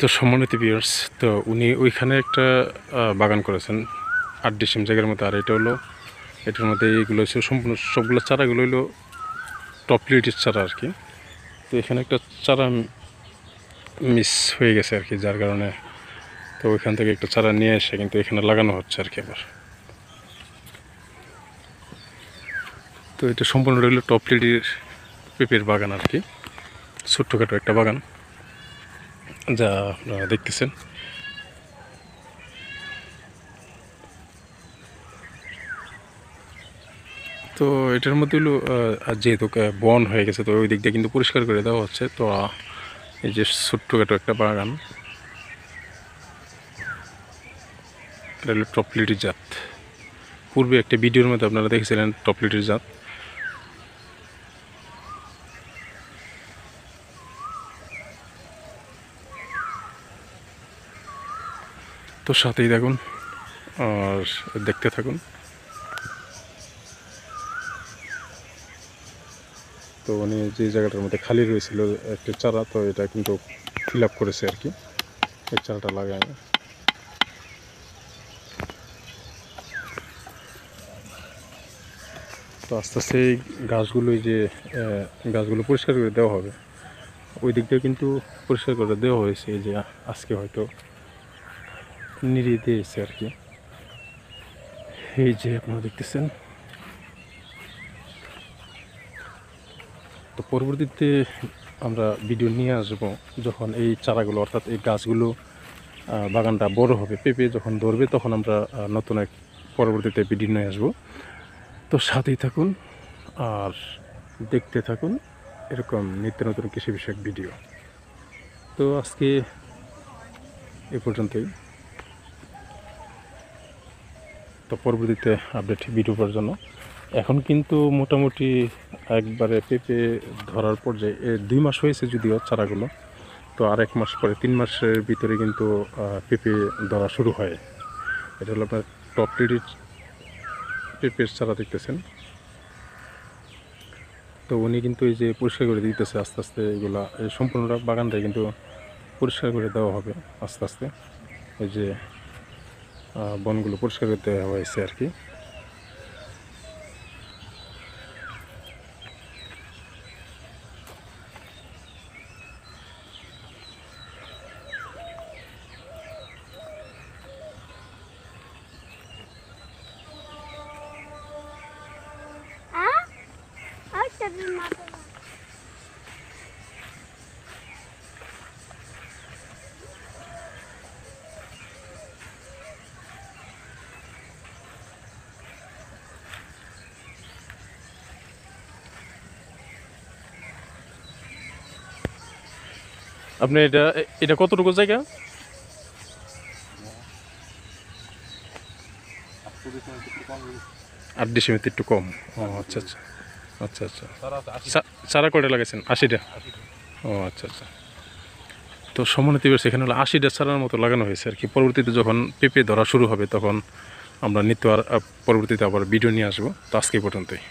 তো সম্মানিত ভিউয়ার্স, তো উনি ওইখানে একটা বাগান করেছেন 8 ডিসিম জায়গার মধ্যে। আর এটা হলো, এটার মধ্যে এইগুলো হচ্ছে সম্পূর্ণ সবগুলো চারাগুলো হলো টপ লিটির চারা আর কি। তো এখানে একটা চারা মিস হয়ে গেছে আর কি, যার কারণে তো ওইখান থেকে একটা চারা নিয়ে এসে কিন্তু এখানে লাগানো হচ্ছে আর কি আবার। তো এটা সম্পূর্ণ হলো টপ লিটির পেঁপের বাগান আর কি, ছোট্টখাটো একটা বাগান যা আপনারা দেখতেছেন। তো এটার মধ্যে হলো যেহেতু বন হয়ে গেছে, তো ওই দিক দিয়ে কিন্তু পরিষ্কার করে দেওয়া হচ্ছে। তো এই যে ছোট্টখাটো একটা বাগান, এটা হলো টপলিটির জাত। পূর্বে একটা ভিডিওর মধ্যে আপনারা দেখেছিলেন টপলিটির জাত। তো সাথেই থাকুন আর দেখতে থাকুন। তো উনি যে জায়গাটার মধ্যে খালি রয়েছিল একটা চারা, তো এটা কিন্তু ফিল আপ করেছে আর কি, এই চারাটা লাগায়। তো আস্তে আস্তে এই গাছগুলো, এই যে গাছগুলো পরিষ্কার করে দেওয়া হবে। ওই দিকটাও কিন্তু পরিষ্কার করে দেওয়া হয়েছে, এই যে আজকে হয়তো নিড়িয়ে দিয়েছে আর কি। এই যে আপনারা দেখতেছেন। তো পরবর্তীতে আমরা ভিডিও নিয়ে আসবো যখন এই চারাগুলো, অর্থাৎ এই গাছগুলো, বাগানটা বড় হবে, পেঁপে যখন ধরবে, তখন আমরা নতুন এক পরবর্তীতে ভিডিও নিয়ে আসবো। তো সাথেই থাকুন আর দেখতে থাকুন এরকম নিত্য নতুন কৃষি বিষয়ক ভিডিও। তো আজকে এ পর্যন্তই। তো পরবর্তীতে আপডেট ভিডিও পাওয়ার জন্য এখন কিন্তু মোটামুটি একবারে পেঁপে ধরার পর্যায়ে 2 মাস হয়েছে যদিও চারাগুলো। তো আর 1 মাস পরে, 3 মাসের ভিতরে কিন্তু পেঁপে ধরা শুরু হয়। এটা হলো আপনার টপ লিটির পেঁপের চারা দেখতেছেন। তো উনি কিন্তু এই যে পরিষ্কার করে দিতেছে আস্তে আস্তে, এগুলা এই সম্পূর্ণ বাগানটাই কিন্তু পরিষ্কার করে দেওয়া হবে আস্তে আস্তে। এই যে বনগুলো পরিষ্কার করতে হয়েছে আর কি। আপনি এটা এটা কতটুকু জায়গা? 8 ডিসিমের একটু কম। ও আচ্ছা আচ্ছা আচ্ছা আচ্ছা। চারা কয়টা লাগাইছেন? 80টা। ও আচ্ছা আচ্ছা। তো সম্মানিত ভিউয়ার্স, এখানে হলো 80টা চারার মতো লাগানো হয়েছে আর কি। পরবর্তীতে যখন পেঁপে ধরা শুরু হবে, তখন আমরা নিত্য আর পরবর্তীতে আবার ভিডিও নিয়ে আসবো। তো আজকে পর্যন্তই।